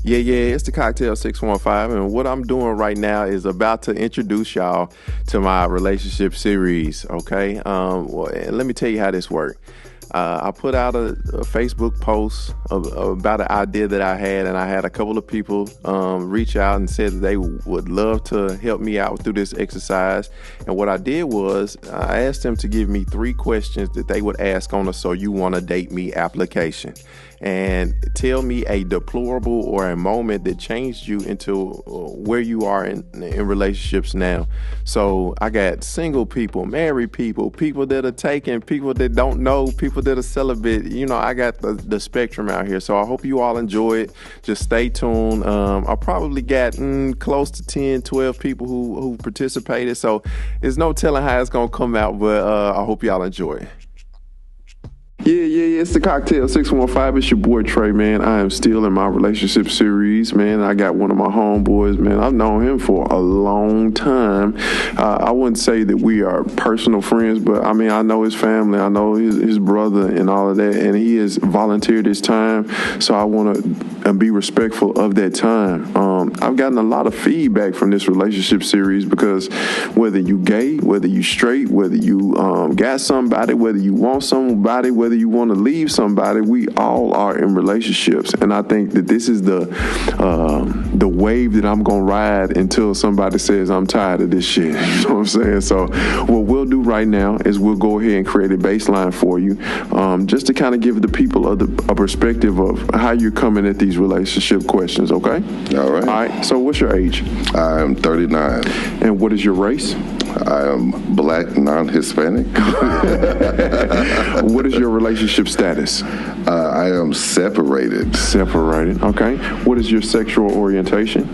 Yeah, it's the Cocktail 615, and what I'm doing right now is about to introduce y'all to my relationship series, okay? And let me tell you how this works. I put out a Facebook post about an idea that I had, and I had a couple of people reach out and said that they would love to help me out through this exercise. And what I did was I asked them to give me 3 questions that they would ask on a "So You Wanna Date Me" application, and tell me a deplorable or a moment that changed you into where you are in relationships now. So I got single people, married people, people that are taken, people that don't know, people that are celibate. You know, I got the spectrum out here. So I hope you all enjoy it. Just stay tuned. I probably got close to 10, 12 people who participated. So there's no telling how it's going to come out, but I hope y'all enjoy it. Yeah, it's the Cocktail 615. It's your boy Trey, man. I am still in my relationship series, man. I got one of my homeboys, man. I've known him for a long time. I wouldn't say that we are personal friends, but I mean, I know his family. I know his brother and all of that, and he has volunteered his time, so I want to be respectful of that time. I've gotten a lot of feedback from this relationship series because whether you gay, whether you straight, whether you got somebody, whether you want somebody, whether you want to leave somebody, we all are in relationships, and I think that this is the wave that I'm gonna ride until somebody says I'm tired of this shit. You know what I'm saying? So what we'll do right now is we'll go ahead and create a baseline for you, just to kind of give the people a perspective of how you're coming at these relationship questions. Okay? All right. All right. So what's your age? I'm 39. And what is your race? I am black, non-Hispanic. What is your relationship status? I am separated. Separated. Okay. What is your sexual orientation?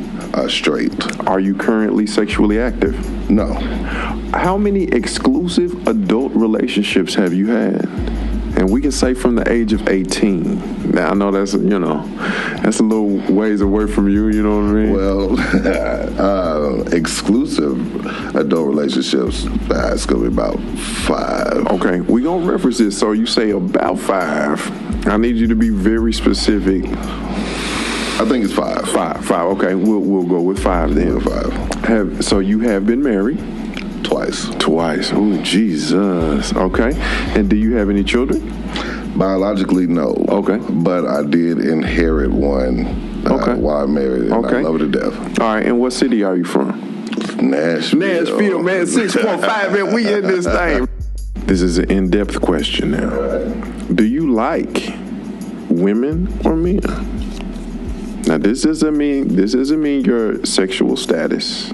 Straight. Are you currently sexually active? No. How many exclusive adult relationships have you had? And we can say from the age of 18. Now, I know that's a little ways away from you, you know what I mean? Well, exclusive adult relationships, that's going to be about 5. Okay, we're going to reference this. So you say about 5. I need you to be very specific. I think it's 5. 5. Okay, we'll go with 5 then. 5. So you have been married? Twice. Oh, Jesus. Okay. And do you have any children? Biologically, no. Okay. But I did inherit one while I'm married, and I love it to death. All right. And what city are you from? Nashville, man. 615, man. We in this thing. This is an in-depth question now. Right. Do you like women or men? Now, this doesn't mean your sexual status.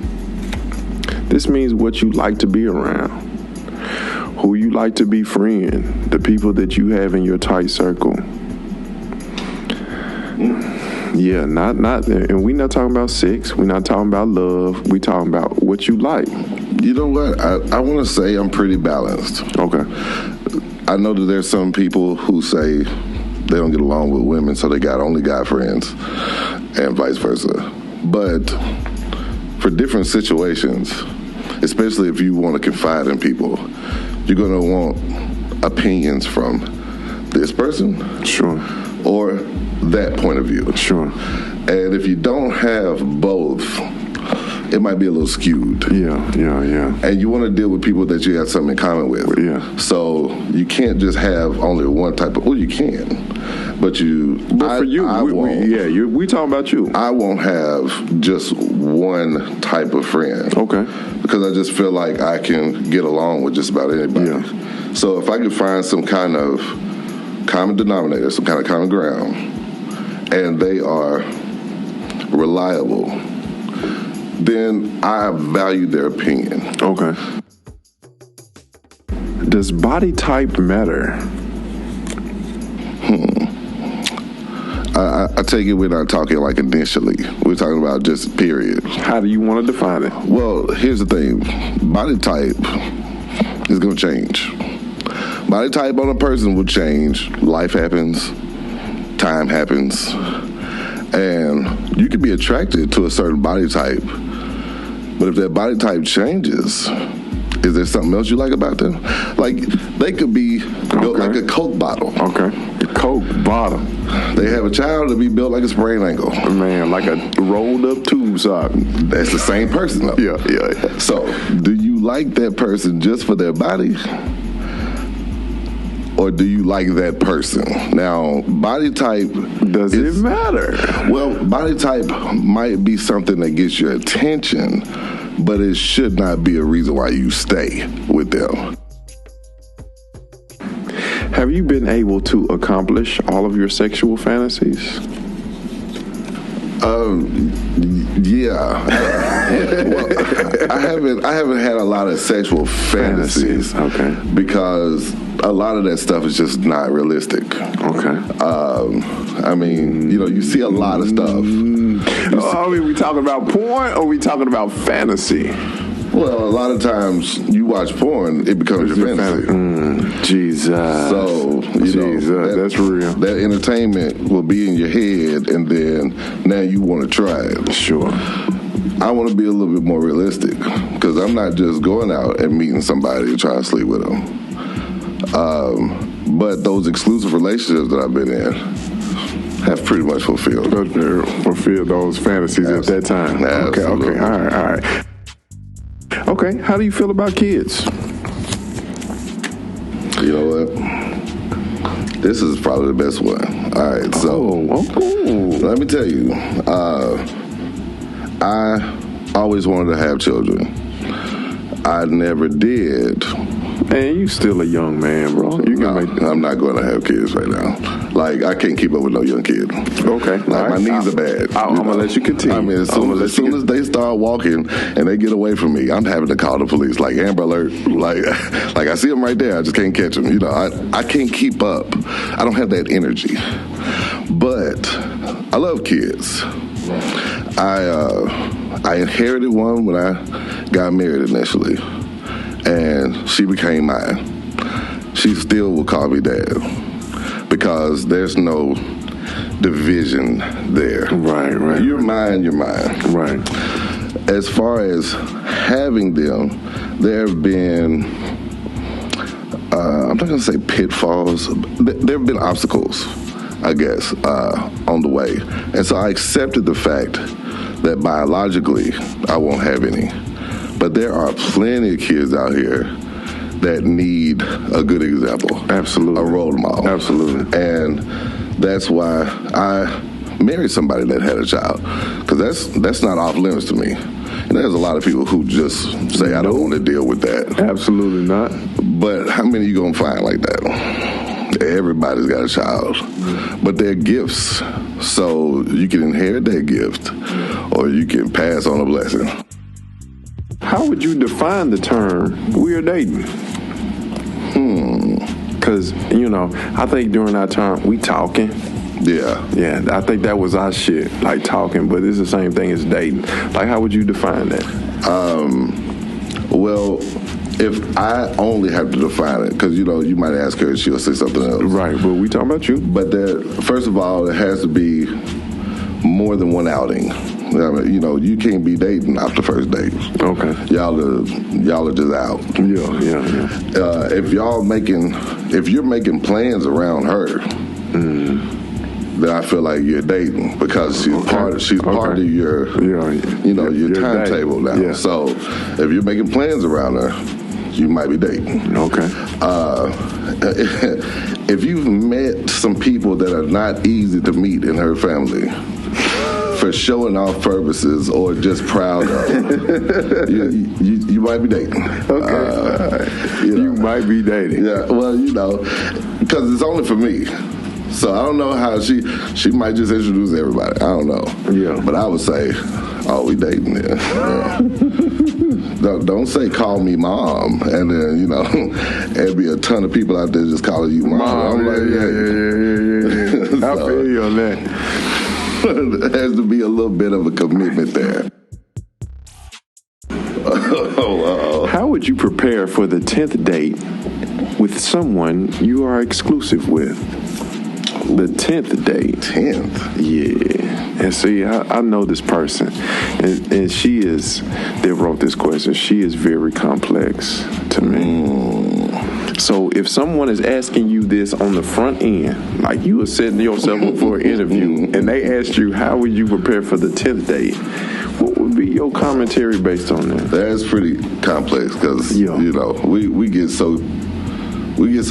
This means what you like to be around, who you like to be friend, the people that you have in your tight circle. Yeah, not, and we're not talking about sex. We're not talking about love. We're talking about what you like. You know what? I want to say I'm pretty balanced. Okay. I know that there's some people who say they don't get along with women, so they got only guy friends, and vice versa. But for different situations, especially if you want to confide in people, you're going to want opinions from this person. Sure. Or that point of view. Sure. And if you don't have both, it might be a little skewed. Yeah. And you want to deal with people that you have something in common with. Yeah. So you can't just have only one type of, well, you can. But for you, we talking about you. I won't have just one type of friend. Okay. Because I just feel like I can get along with just about anybody. Yeah. So if I can find some kind of common denominator, some kind of common ground, and they are reliable, then I value their opinion. Okay. Does body type matter? I take it we're not talking like initially. We're talking about just period. How do you want to define it? Well, here's the thing. Body type is going to change. Body type on a person will change. Life happens. Time happens. And you can be attracted to a certain body type. But if that body type changes, is there something else you like about them? Like, they could be built like a Coke bottle. Okay. Coke bottom. They have a child to be built like a sprained ankle. Man, like a rolled up tube sock. That's the same person, though. Yeah. So, do you like that person just for their body? Or do you like that person? Now, body type... Does it matter? Well, body type might be something that gets your attention, but it should not be a reason why you stay with them. Have you been able to accomplish all of your sexual fantasies? Yeah. Well, I haven't had a lot of sexual fantasies. Okay. Because a lot of that stuff is just not realistic. Okay. I mean, you see a lot of stuff. Are we talking about porn or are we talking about fantasy? Well, a lot of times you watch porn, it becomes your fantasy. Jesus. So, that's real. That entertainment will be in your head, and then now you want to try it. Sure. I want to be a little bit more realistic because I'm not just going out and meeting somebody and trying to sleep with them. But those exclusive relationships that I've been in have pretty much fulfilled those fantasies. Absolutely. At that time. Absolutely. Okay. All right. Okay, how do you feel about kids? You know what? This is probably the best one. All right, so let me tell you, I always wanted to have children. I never did. Man, you still a young man, bro. I'm not going to have kids right now. Like, I can't keep up with no young kid. Okay. Like, my knees are bad. I'm going to let you continue. I mean, as soon as they start walking and they get away from me, I'm having to call the police. Like, Amber Alert. Like I see them right there. I just can't catch them. I can't keep up. I don't have that energy. But I love kids. I inherited one when I got married initially. And she became mine. She still will call me dad because there's no division there. Right. You're mine, you're mine. Right. As far as having them, there have been, I'm not going to say pitfalls, there have been obstacles, I guess, on the way. And so I accepted the fact that biologically I won't have any. But there are plenty of kids out here that need a good example. Absolutely. A role model. Absolutely. And that's why I married somebody that had a child. Because that's not off limits to me. And there's a lot of people who just say, I don't want to deal with that. Absolutely not. But how many are you going to find like that? Everybody's got a child. But they're gifts. So you can inherit that gift or you can pass on a blessing. How would you define the term we're dating? Because, I think during our time, we talking. Yeah. Yeah, I think that was our shit, like talking, but it's the same thing as dating. Like, how would you define that? Well, if I only have to define it, because, you might ask her and she'll say something else. Right, but we talking about you. But first of all, it has to be more than one outing. I mean, you can't be dating after first date. Okay. Y'all are just out. Yeah. If you're making plans around her, then I feel like you're dating because she's part of your your timetable now. Yeah. So if you're making plans around her, you might be dating. Okay. If you've met some people that are not easy to meet in her family, for showing off purposes or just proud of, you might be dating. Okay. You might be dating. Yeah, well, because it's only for me. So I don't know how she might just introduce everybody. I don't know. Yeah. But I would say, we dating there. Yeah. Don't say call me mom, and then there'd be a ton of people out there just calling you mom. I'm like, yeah. So, I feel you on that. There has to be a little bit of a commitment there. How would you prepare for the 10th date with someone you are exclusive with? The 10th date. 10th? Yeah. And see, I know this person. And she is, they wrote this question, she is very complex to me. So if someone is asking you this on the front end, like you were setting yourself up for an interview, and they asked you, how would you prepare for the 10th date? What would be your commentary based on that? That's pretty complex because, you know, we get so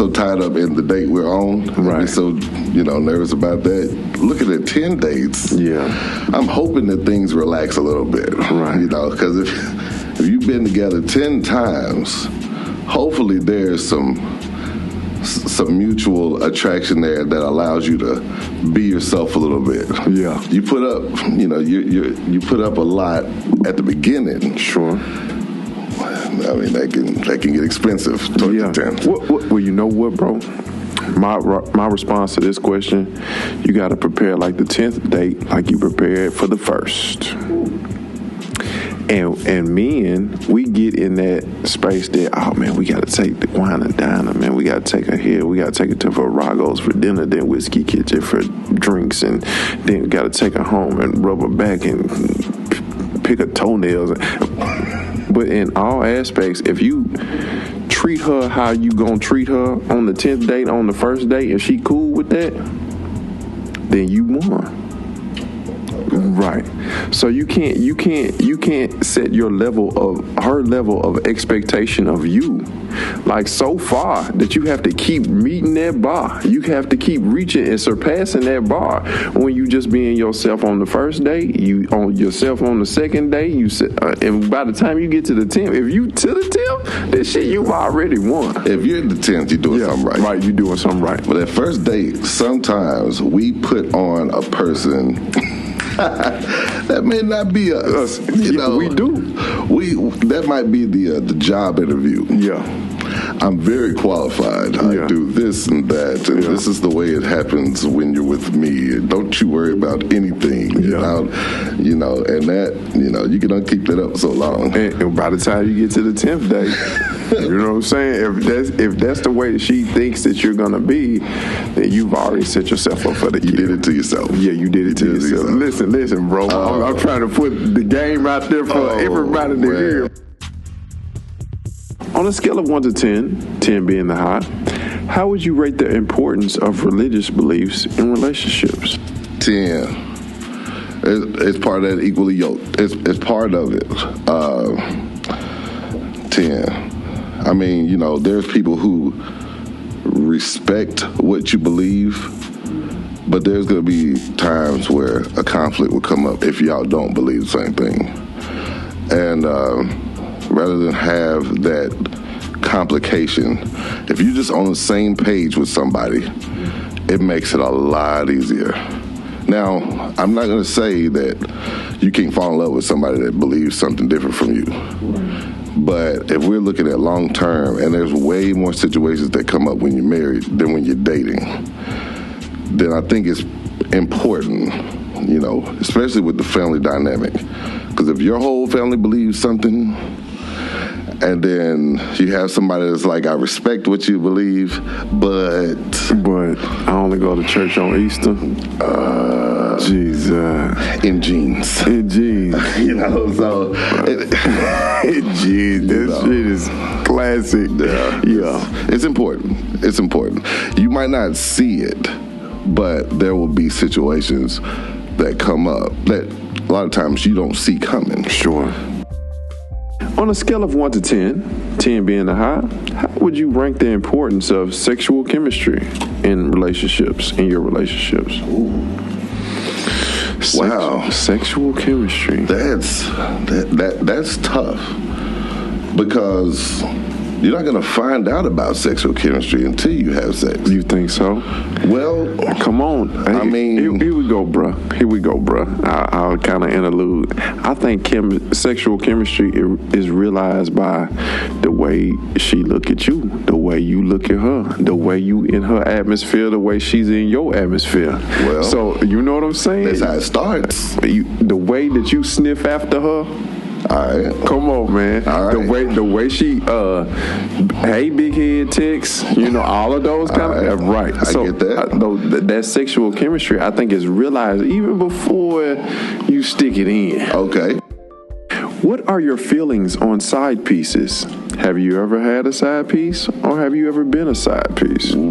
tied up in the date we're on. Right. We're so, you know, nervous about that. Looking at 10 dates, I'm hoping that things relax a little bit. Right. You know, because if you've been together 10 times, hopefully there's some mutual attraction there that allows you to be yourself a little bit. Yeah. You put up, you know, you put up a lot at the beginning. Sure. I mean, that can get expensive toward the 10th. Well, you know what, bro? My response to this question, you got to prepare like the 10th date like you prepared for the first. And men, we get in that space that, oh man, we got to take the wine and dine her, man. We got to take her here. We got to take her to Virago's for dinner, then Whiskey Kitchen for drinks, and then we got to take her home and rub her back and pick her toenails. But in all aspects, if you treat her how you gonna treat her on the 10th date, on the first date, and she cool with that, then you won. Right. So you can't set her level of expectation of you like so far that you have to keep meeting that bar. You have to keep reaching and surpassing that bar. When you just being yourself on the first date, you on yourself on the second date, and by the time you get to the 10th, if you to the 10th, this shit you've already won. If you're at the 10th, you're doing something right. Right, you're doing something right. But at first date, sometimes we put on a person that may not be us. You know, we do. That might be the job interview. Yeah. I'm very qualified. I do this and that, and this is the way it happens when you're with me. Don't you worry about anything. You know, and that, you know, you can keep that up so long. And by the time you get to the 10th day, you know what I'm saying? If that's the way that she thinks that you're gonna be, then you've already set yourself up for the You did it to yourself. Yeah, you did it to yourself. Listen, bro. I'm trying to put the game out there for everybody to hear. On a scale of 1 to 10, 10 being the high, how would you rate the importance of religious beliefs in relationships? 10. It's part of that equally yoked. It's part of it. 10. I mean, you know, there's people who respect what you believe, but there's going to be times where a conflict will come up if y'all don't believe the same thing. And rather than have that complication, if you're just on the same page with somebody, it makes it a lot easier. Now, I'm not going to say that you can't fall in love with somebody that believes something different from you. But if we're looking at long term, and there's way more situations that come up when you're married than when you're dating, then I think it's important, you know, especially with the family dynamic. Because if your whole family believes something, and then you have somebody that's like, I respect what you believe, but I only go to church on Easter. Jesus. In jeans. You know, so in jeans. That shit is classic. Yeah. It's important. It's important. You might not see it, but there will be situations that come up that a lot of times you don't see coming. Sure. On a scale of 1 to 10, 10 being the high, how would you rank the importance of sexual chemistry in relationships, in your relationships? Wow. Sexual chemistry. That's tough, because you're not going to find out about sexual chemistry until you have sex. You think so? Well, come on. I mean, here we go, bruh. I'll kind of interlude. I think sexual chemistry is realized by the way she look at you, the way you look at her, the way you in her atmosphere, the way she's in your atmosphere. Well, so you know what I'm saying? That's how it starts. The way that you sniff after her. All right. Come on, man. All right. The way she, hey, big head ticks, you know, all of those kind of, right. I get that. That sexual chemistry, I think, is realized even before you stick it in. Okay. What are your feelings on side pieces? Have you ever had a side piece, or have you ever been a side piece? All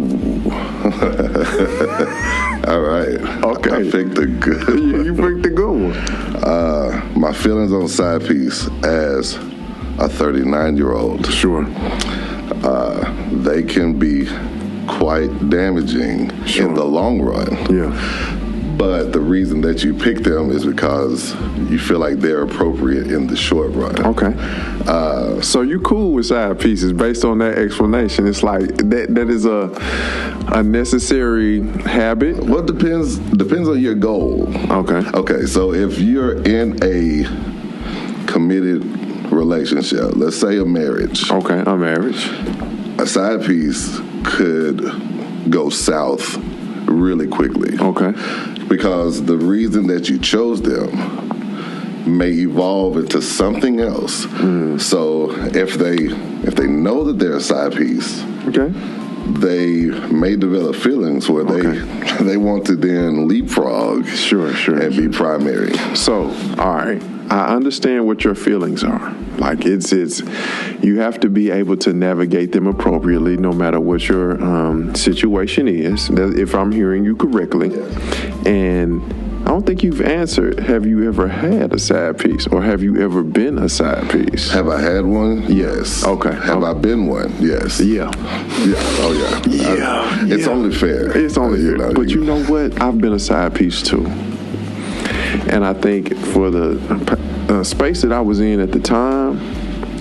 right. Okay. I picked a good one. You picked a good one. My feelings on side piece as a 39-year-old. Sure. They can be quite damaging in the long run. Yeah. But the reason that you pick them is because you feel like they're appropriate in the short run. Okay. So you cool with side pieces based on that explanation. It's like that is a necessary habit. Well, it depends on your goal. Okay. Okay, so if you're in a committed relationship, let's say a marriage. Okay, a marriage. A side piece could go south really quickly. Okay. Because the reason that you chose them may evolve into something else. So if they know that they're a side piece, okay, they may develop feelings where they want to then leapfrog sure, and be primary. So, all right, I understand what your feelings are. Like it's you have to be able to navigate them appropriately no matter what your situation is, if I'm hearing you correctly. And I don't think you've answered, have you ever had a side piece, or have you ever been a side piece? Have I had one? Yes. Okay. Have I been one? Yes. Yeah. Yeah. Oh, yeah. Yeah. It's only fair. It's only fair. But you know what? I've been a side piece too. And I think for the space that I was in at the time,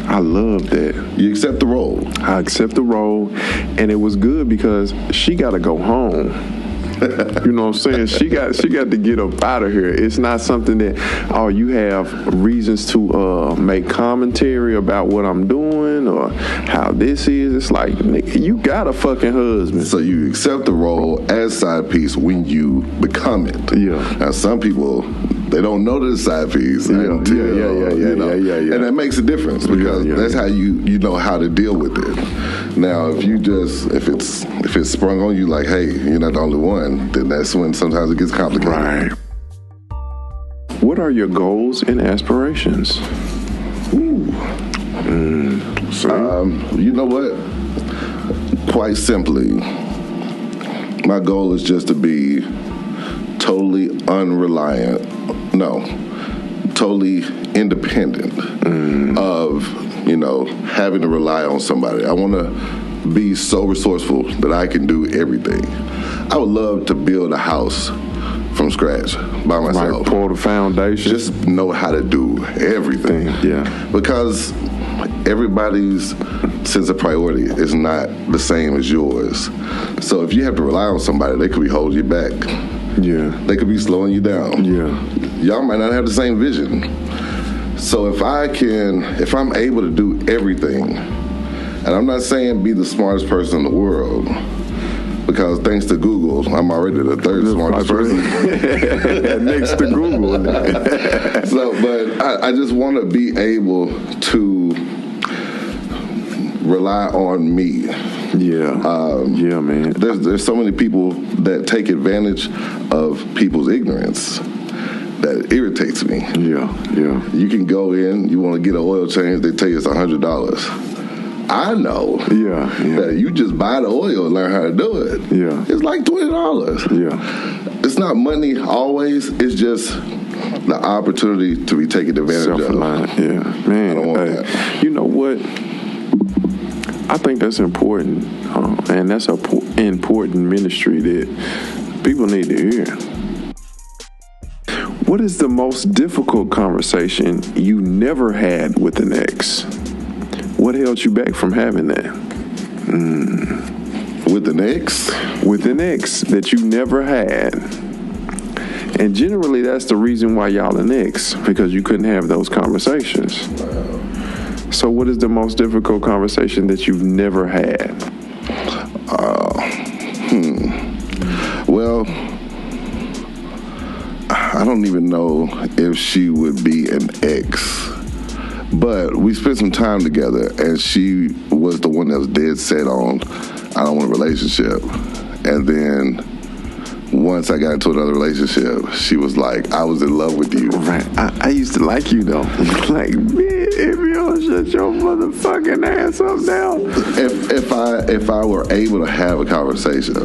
I loved that. You accept the role. I accept the role, and it was good because she got to go home. You know what I'm saying? She got to get up out of here. It's not something that, you have reasons to make commentary about what I'm doing or how this is. It's like, nigga, you got a fucking husband. So you accept the role as side piece when you become it. Yeah. Now, some people, they don't know the side piece until, yeah. And that makes a difference because that's how you know how to deal with it. Now, if it's sprung on you like, hey, you're not the only one, then that's when sometimes it gets complicated. Right. What are your goals and aspirations? You know what? Quite simply, my goal is just to be totally totally independent of, having to rely on somebody. I want to be so resourceful that I can do everything. I would love to build a house from scratch by myself. Like pour the foundation. Just know how to do everything. Yeah. Because everybody's sense of priority is not the same as yours. So if you have to rely on somebody, they could be holding you back. Yeah. They could be slowing you down. Yeah. Y'all might not have the same vision. So if I'm able to do everything, and I'm not saying be the smartest person in the world, because thanks to Google, I'm already the third smartest person. Next to Google. But I just want to be able to rely on me. Yeah, man. There's so many people that take advantage of people's ignorance that irritates me. Yeah. You can go in, you want to get an oil change, they tell you it's $100. I know that you just buy the oil and learn how to do it. Yeah. It's like $20. Yeah. It's not money always, it's just the opportunity to be taken advantage of. Yeah. Man, I don't want that. You know what? I think that's important, and that's an important ministry that people need to hear. What is the most difficult conversation you never had with an ex? What held you back from having that? With an ex? With an ex that you never had. And generally, that's the reason why y'all an ex, because you couldn't have those conversations. So what is the most difficult conversation that you've never had? Well, I don't even know if she would be an ex. But we spent some time together, and she was the one that was dead set on, I don't want a relationship. And then once I got into another relationship, she was like, I was in love with you. Right. I used to like you, though. Like, man, if you don't shut your motherfucking ass up now. If I were able to have a conversation,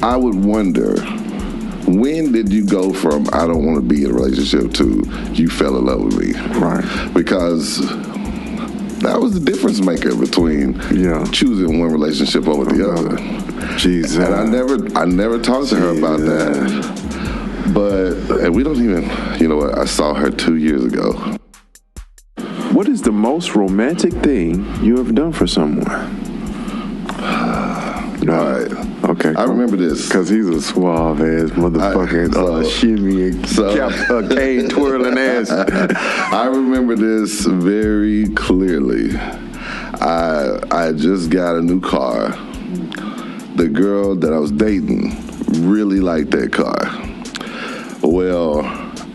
I would wonder, when did you go from I don't want to be in a relationship to you fell in love with me? Right. Because that was the difference maker between choosing one relationship over the other. Jesus. And I never talked to her about that. But and we don't even, you know what, I saw her 2 years ago. What is the most romantic thing you have done for someone? All right. Okay. I remember this. Because he's a suave ass motherfucking shimmy and cane twirling ass. I remember this very clearly. I just got a new car. The girl that I was dating really liked that car. Well,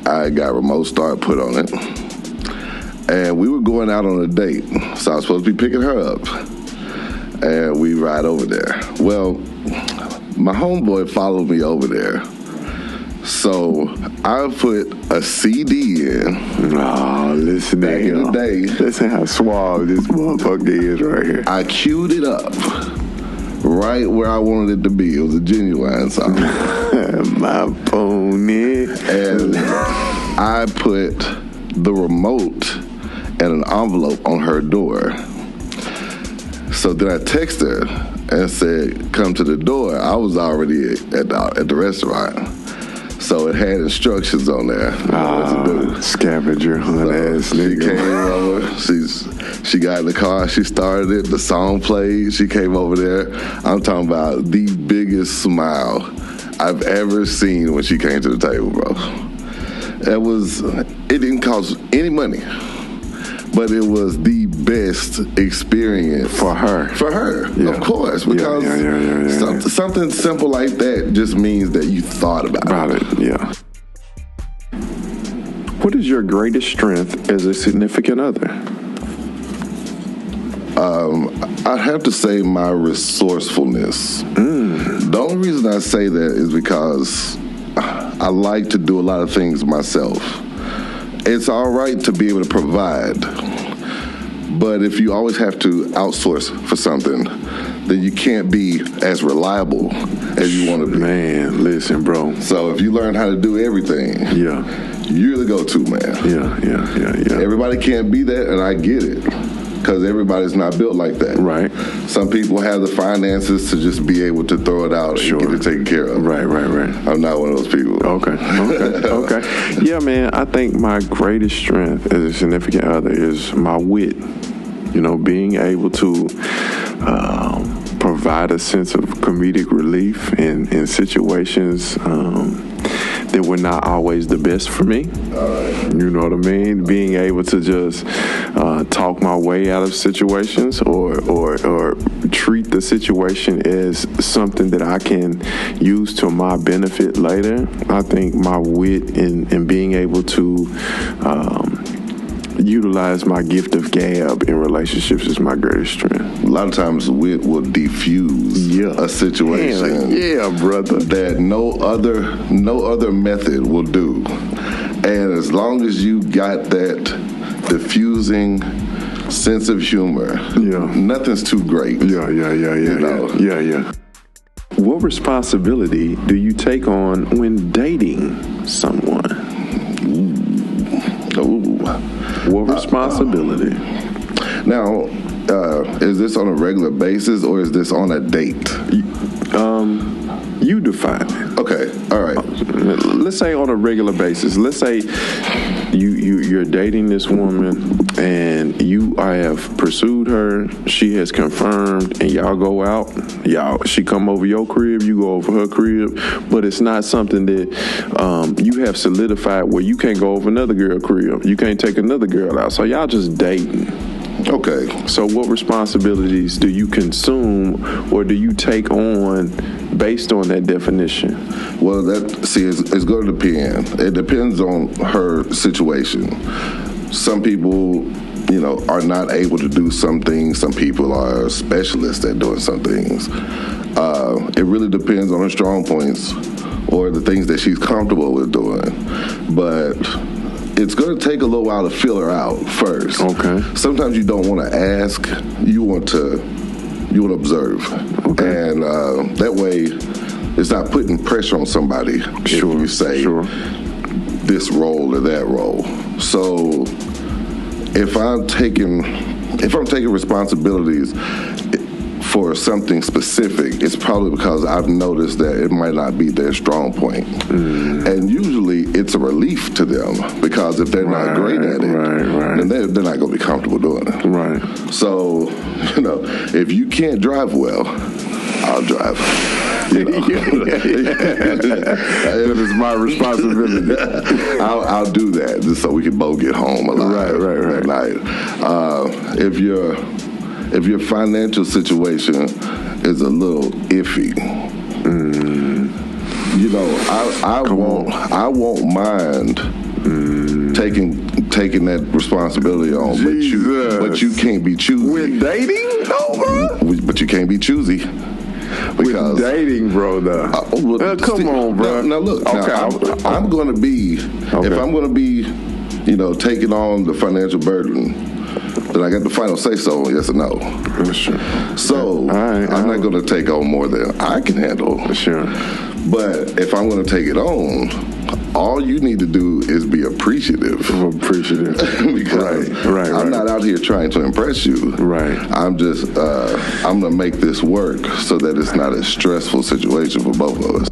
I got remote start put on it. And we were going out on a date. So I was supposed to be picking her up. And we ride over there. Well, my homeboy followed me over there. So I put a CD in. Oh, listen back in the day. Listen how suave this motherfucker is right here. I queued it up right where I wanted it to be. It was a Genuine song. My pony. And I put the remote and an envelope on her door. So then I texted her and said, come to the door. I was already at the restaurant. So it had instructions on there what to do. Scavenger hunt ass nigga. She came over. She got in the car. She started it. The song played. She came over there. I'm talking about the biggest smile I've ever seen when she came to the table, bro. It didn't cost any money. But it was the best experience for her. For her, of course, because something simple like that just means that you thought about it. Yeah. What is your greatest strength as a significant other? I'd have to say my resourcefulness. The only reason I say that is because I like to do a lot of things myself. It's all right to be able to provide, but if you always have to outsource for something, then you can't be as reliable as you want to be. Man, listen, bro. So if you learn how to do everything, you're the go-to man. Yeah. Everybody can't be that, and I get it, because everybody's not built like that. Right. Some people have the finances to just be able to throw it out and get it taken care of. Right. I'm not one of those people. Okay. Yeah, man, I think my greatest strength as a significant other is my wit. You know, being able to provide a sense of comedic relief in situations that were not always the best for me. You know what I mean? Being able to just talk my way out of situations or treat the situation as something that I can use to my benefit later. I think my wit and being able to utilize my gift of gab in relationships is my greatest strength. A lot of times wit will diffuse a situation brother, that no other method will do. And as long as you got that diffusing sense of humor, nothing's too great. Yeah. What responsibility do you take on when dating someone? What responsibility? Now, is this on a regular basis or is this on a date? You define it. Okay, all right. Let's say on a regular basis. Let's say you're dating this woman and you have pursued her. She has confirmed, and y'all go out. She come over your crib, you go over her crib, but it's not something that you have solidified where you can't go over another girl crib. You can't take another girl out. So y'all just dating. Okay. So what responsibilities do you consume or do you take on based on that definition? Well, it's going to depend. It depends on her situation. Some people are not able to do some things. Some people are specialists at doing some things. It really depends on her strong points or the things that she's comfortable with doing. But it's going to take a little while to feel her out first. Okay. Sometimes you don't want to ask. You want to observe. Okay. And that way, it's not putting pressure on somebody if you say this role or that role. So if I'm taking responsibilities for something specific, it's probably because I've noticed that it might not be their strong point. And usually it's a relief to them, because if they're not great at it, then they're not going to be comfortable doing it. Right. So, if you can't drive well, I'll drive. It is my responsibility. I'll do that just so we can both get home alive that night. If your financial situation is a little iffy, I won't mind taking that responsibility on, but you can't be choosy. With dating, But you can't be choosy. Because, with dating, bro, come on, bro. Now look, I'm going to be, if I'm going to be, taking on the financial burden, then I got the final say so, yes or no. Sure. So I'm not going to take on more than I can handle. Sure. But if I'm going to take it on, all you need to do is be appreciative. Because I'm not out here trying to impress you. Right. I'm just, I'm going to make this work so that it's not a stressful situation for both of us.